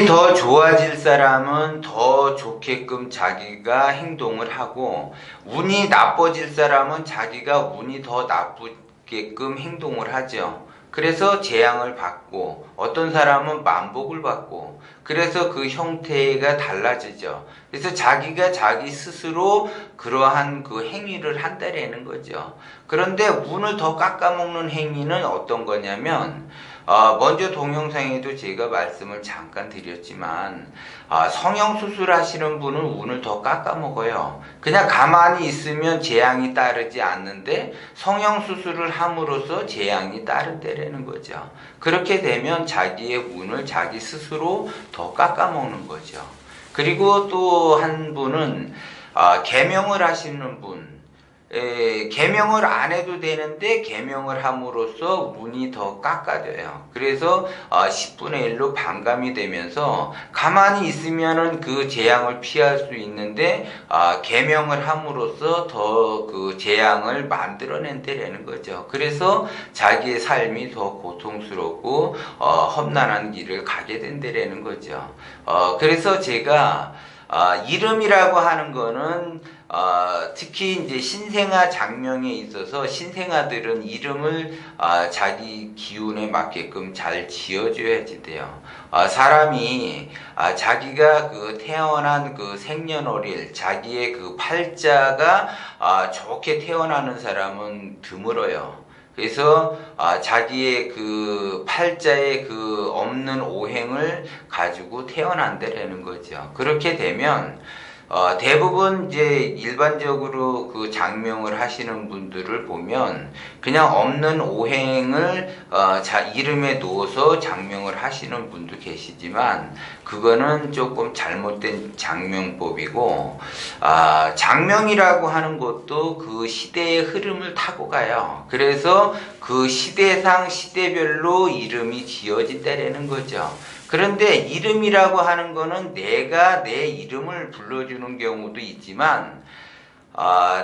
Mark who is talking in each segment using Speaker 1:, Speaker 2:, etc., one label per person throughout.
Speaker 1: 더 좋아질 사람은 더 좋게끔 자기가 행동을 하고, 운이 나빠질 사람은 자기가 운이 더 나쁘게끔 행동을 하죠. 그래서 재앙을 받고, 어떤 사람은 만복을 받고, 그래서 그 형태가 달라지죠. 그래서 자기가 자기 스스로 그러한 그 행위를 한다라는 거죠. 그런데 운을 더 깎아먹는 행위는 어떤 거냐면, 먼저 동영상에도 제가 말씀을 잠깐 드렸지만, 성형수술 하시는 분은 운을 더 깎아먹어요. 그냥 가만히 있으면 재앙이 따르지 않는데, 성형수술을 함으로써 재앙이 따른다라는 거죠. 그렇게 되면 자기의 운을 자기 스스로 더 깎아먹는 거죠. 그리고 또 한 분은, 계명을 하시는 분, 계명을 안 해도 되는데 계명을 함으로써 운이 더 깎아져요. 그래서 10분의 1로 반감이 되면서 가만히 있으면은 그 재앙을 피할 수 있는데 계명을 함으로써 더 그 재앙을 만들어낸다라는 거죠. 그래서 자기의 삶이 더 고통스럽고 험난한 길을 가게 된다라는 거죠. 그래서 제가 이름이라고 하는 거는 특히 이제 신생아 장명에 있어서 신생아들은 이름을 자기 기운에 맞게끔 잘 지어줘야지 돼요. 사람이 자기가 그 태어난 그 생년월일, 자기의 그 팔자가 좋게 태어나는 사람은 드물어요. 그래서 자기의 그 팔자에 그 없는 오행을 가지고 태어난다라는 거죠. 그렇게 되면 대부분 이제 일반적으로 그 장명을 하시는 분들을 보면 그냥 없는 오행을 이름에 넣어서 장명을 하시는 분도 계시지만, 그거는 조금 잘못된 장명법이고, 장명이라고 하는 것도 그 시대의 흐름을 타고 가요. 그래서 그 시대상 시대별로 이름이 지어진다라는 거죠. 그런데 이름이라고 하는 거는 내가 내 이름을 불러주는 경우도 있지만,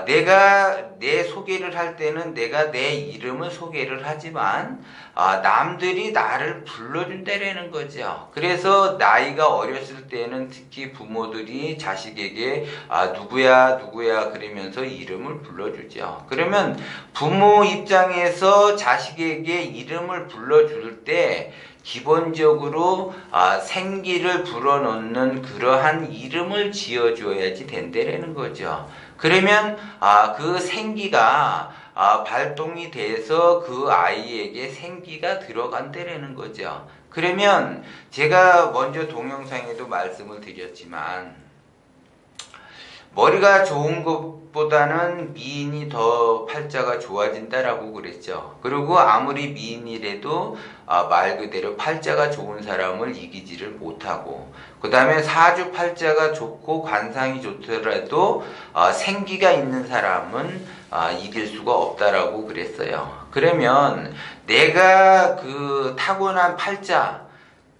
Speaker 1: 내가 내 소개를 할 때는 내가 내 이름을 소개를 하지만, 남들이 나를 불러준다라는 거죠. 그래서 나이가 어렸을 때는 특히 부모들이 자식에게 누구야 누구야 그러면서 이름을 불러주죠. 그러면 부모 입장에서 자식에게 이름을 불러줄 때 기본적으로 생기를 불어넣는 그러한 이름을 지어줘야지 된다라는 거죠. 그러면 그 생기가 발동이 돼서 그 아이에게 생기가 들어간다라는 거죠. 그러면 제가 먼저 동영상에도 말씀을 드렸지만, 머리가 좋은 것보다는 미인이 더 팔자가 좋아진다라고 그랬죠. 그리고 아무리 미인이라도 말 그대로 팔자가 좋은 사람을 이기지를 못하고, 그 다음에 사주 팔자가 좋고 관상이 좋더라도 생기가 있는 사람은 이길 수가 없다라고 그랬어요. 그러면 내가 그 타고난 팔자,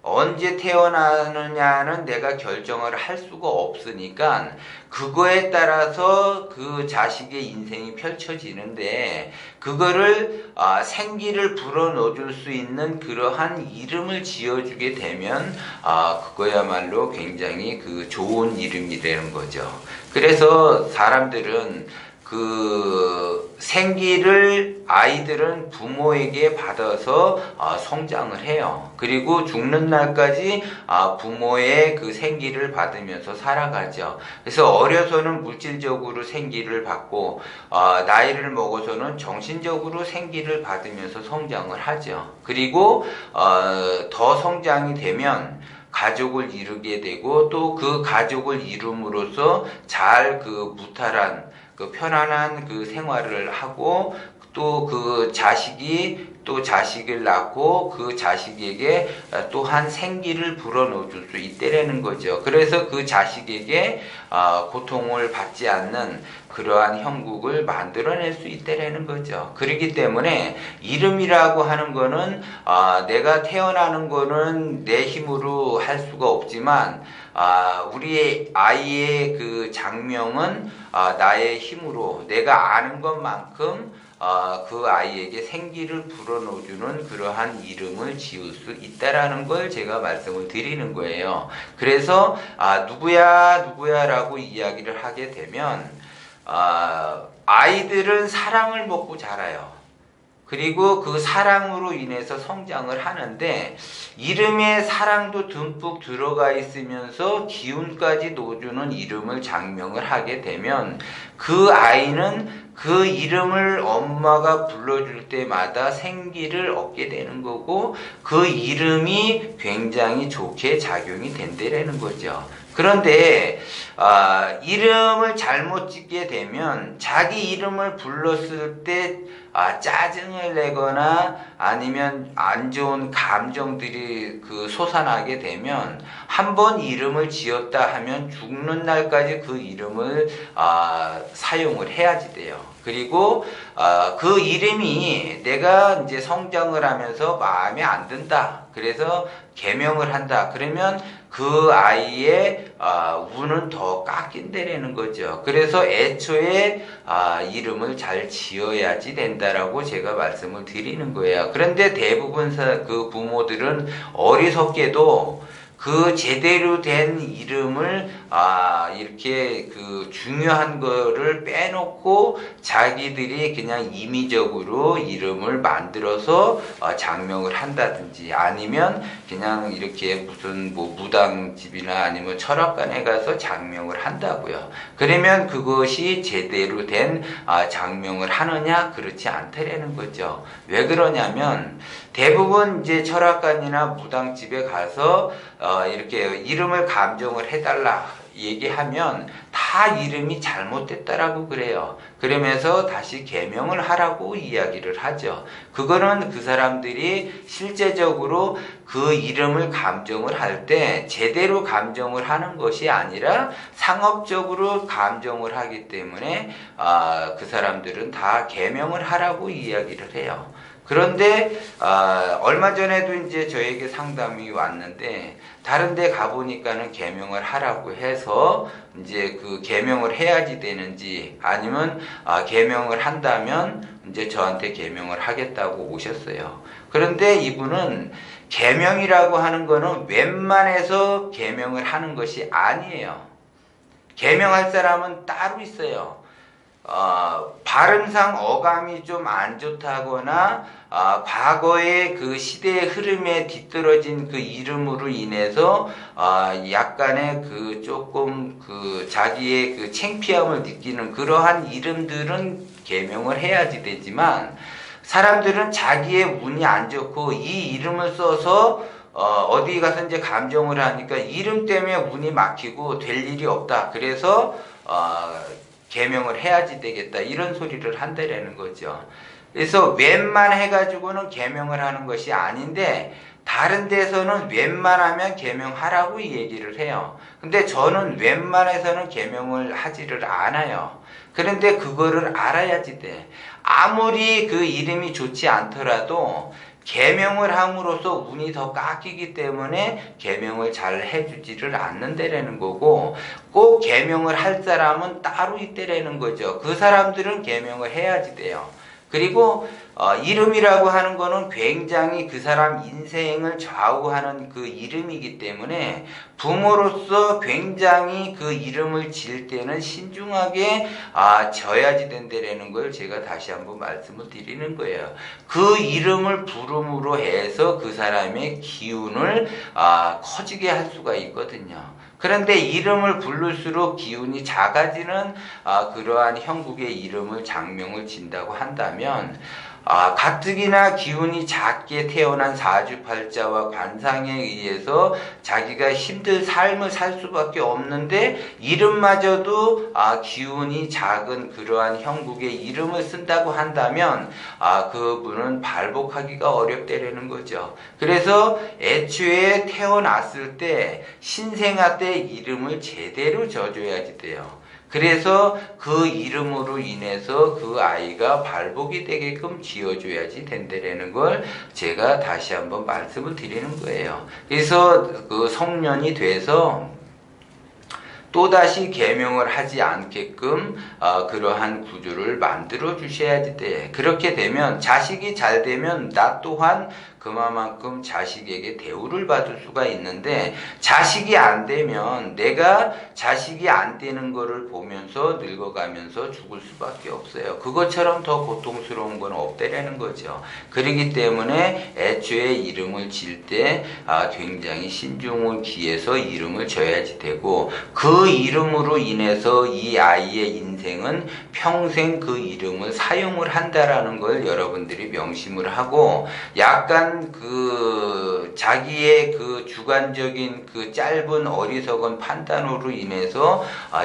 Speaker 1: 언제 태어나느냐는 내가 결정을 할 수가 없으니까 그거에 따라서 그 자식의 인생이 펼쳐지는데, 그거를 생기를 불어넣어줄 수 있는 그러한 이름을 지어주게 되면 그거야말로 굉장히 그 좋은 이름이라는 거죠. 그래서 사람들은 그 생기를 아이들은 부모에게 받아서 성장을 해요. 그리고 죽는 날까지 부모의 그 생기를 받으면서 살아가죠. 그래서 어려서는 물질적으로 생기를 받고 나이를 먹어서는 정신적으로 생기를 받으면서 성장을 하죠. 그리고 더 성장이 되면 가족을 이루게 되고, 또 그 가족을 이룸으로써 잘 그 무탈한 그 편안한 그 생활을 하고, 또 그 자식이 또 자식을 낳고 그 자식에게 또한 생기를 불어넣어 줄 수 있다라는 거죠. 그래서 그 자식에게 고통을 받지 않는 그러한 형국을 만들어낼 수 있다라는 거죠. 그렇기 때문에 이름이라고 하는 거는 내가 태어나는 거는 내 힘으로 할 수가 없지만, 우리 아이의 그 장명은 나의 힘으로 내가 아는 것만큼 그 아이에게 생기를 불어넣어주는 그러한 이름을 지을 수 있다라는 걸 제가 말씀을 드리는 거예요. 그래서 누구야라고 이야기를 하게 되면 아이들은 사랑을 먹고 자라요. 그리고 그 사랑으로 인해서 성장을 하는데 이름에 사랑도 듬뿍 들어가 있으면서 기운까지 놓주는 이름을 장명을 하게 되면 그 아이는 그 이름을 엄마가 불러줄 때마다 생기를 얻게 되는 거고 그 이름이 굉장히 좋게 작용이 된다는 거죠. 그런데 이름을 잘못 짓게 되면 자기 이름을 불렀을 때 짜증을 내거나 아니면 안 좋은 감정들이 솟아나게 되면 한번 이름을 지었다 하면 죽는 날까지 그 이름을 사용을 해야지 돼요. 그리고 그 이름이 내가 이제 성장을 하면서 마음에 안 든다. 그래서 개명을 한다. 그러면 그 아이의 운은 더 깎인다라는 거죠. 그래서 애초에 이름을 잘 지어야지 된다라고 제가 말씀을 드리는 거예요. 그런데 대부분 그 부모들은 어리석게도 그 제대로 된 이름을 이렇게 그 중요한 거를 빼놓고 자기들이 그냥 임의적으로 이름을 만들어서 장명을 한다든지 아니면 그냥 이렇게 무슨 뭐 무당집이나 아니면 철학관에 가서 장명을 한다고요. 그러면 그것이 제대로 된 장명을 하느냐? 그렇지 않다라는 거죠. 왜 그러냐면 대부분 이제 철학관이나 무당집에 가서 이렇게 이름을 감정을 해달라 얘기하면 다 이름이 잘못됐다라고 그래요. 그러면서 다시 개명을 하라고 이야기를 하죠. 그거는 그 사람들이 실제적으로 그 이름을 감정을 할 때 제대로 감정을 하는 것이 아니라 상업적으로 감정을 하기 때문에 그 사람들은 다 개명을 하라고 이야기를 해요. 그런데 얼마 전에도 이제 저에게 상담이 왔는데 다른 데 가보니까는 개명을 하라고 해서 이제 그 개명을 해야지 되는지 아니면 개명을 한다면 이제 저한테 개명을 하겠다고 오셨어요. 그런데 이분은 개명이라고 하는 거는 웬만해서 개명을 하는 것이 아니에요. 개명할 사람은 따로 있어요. 발음상 어감이 좀 안 좋다거나 과거의 그 시대의 흐름에 뒤떨어진 그 이름으로 인해서 약간의 그 조금 그 자기의 그 창피함을 느끼는 그러한 이름들은 개명을 해야지 되지만 사람들은 자기의 운이 안 좋고 이 이름을 써서 어디 가서 이제 감정을 하니까 이름 때문에 운이 막히고 될 일이 없다. 그래서 개명을 해야지 되겠다 이런 소리를 한다라는 거죠. 그래서 웬만해가지고는 개명을 하는 것이 아닌데 다른 데서는 웬만하면 개명하라고 얘기를 해요. 근데 저는 웬만해서는 개명을 하지를 않아요. 그런데 그거를 알아야지 돼. 아무리 그 이름이 좋지 않더라도 개명을 함으로써 운이 더 깎이기 때문에 개명을 잘 해주지를 않는다라는 거고 꼭 개명을 할 사람은 따로 있다라는 거죠. 그 사람들은 개명을 해야지 돼요. 그리고 이름이라고 하는 거는 굉장히 그 사람 인생을 좌우하는 그 이름이기 때문에 부모로서 굉장히 그 이름을 지을 때는 신중하게 져야지 된다라는 걸 제가 다시 한번 말씀을 드리는 거예요. 그 이름을 부름으로 해서 그 사람의 기운을 커지게 할 수가 있거든요. 그런데 이름을 부를수록 기운이 작아지는 그러한 형국의 이름을 장명을 진다고 한다면 가뜩이나 기운이 작게 태어난 사주팔자와 관상에 의해서 자기가 힘든 삶을 살 수밖에 없는데 이름마저도 기운이 작은 그러한 형국의 이름을 쓴다고 한다면 그분은 발복하기가 어렵다라는 거죠. 그래서 애초에 태어났을 때 신생아 때 이름을 제대로 져줘야지 돼요. 그래서 그 이름으로 인해서 그 아이가 발복이 되게끔 지어줘야지 된다라는 걸 제가 다시 한번 말씀을 드리는 거예요. 그래서 그 성년이 돼서 또다시 계명을 하지 않게끔 그러한 구조를 만들어 주셔야 돼. 그렇게 되면 자식이 잘 되면 나 또한 그만큼 자식에게 대우를 받을 수가 있는데, 자식이 안 되면 내가 자식이 안 되는 거를 보면서 늙어가면서 죽을 수밖에 없어요. 그것처럼 더 고통스러운 건 없다라는 거죠. 그렇기 때문에 애초에 이름을 질 때 굉장히 신중을 기해서 이름을 져야지 되고, 그 이름으로 인해서 이 아이의 인생은 평생 그 이름을 사용을 한다라는 걸 여러분들이 명심을 하고, 약간 자기의 그 주관적인 그 짧은 어리석은 판단으로 인해서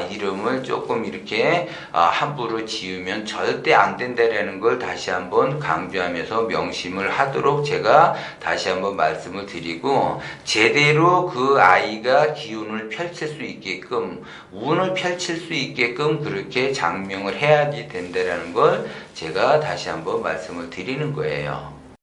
Speaker 1: 이름을 조금 이렇게 함부로 지으면 절대 안 된다라는 걸 다시 한번 강조하면서 명심을 하도록 제가 다시 한번 말씀을 드리고, 제대로 그 아이가 기운을 펼칠 수 있게끔, 운을 펼칠 수 있게끔 그렇게 장명을 해야지 된다라는 걸 제가 다시 한번 말씀을 드리는 거예요.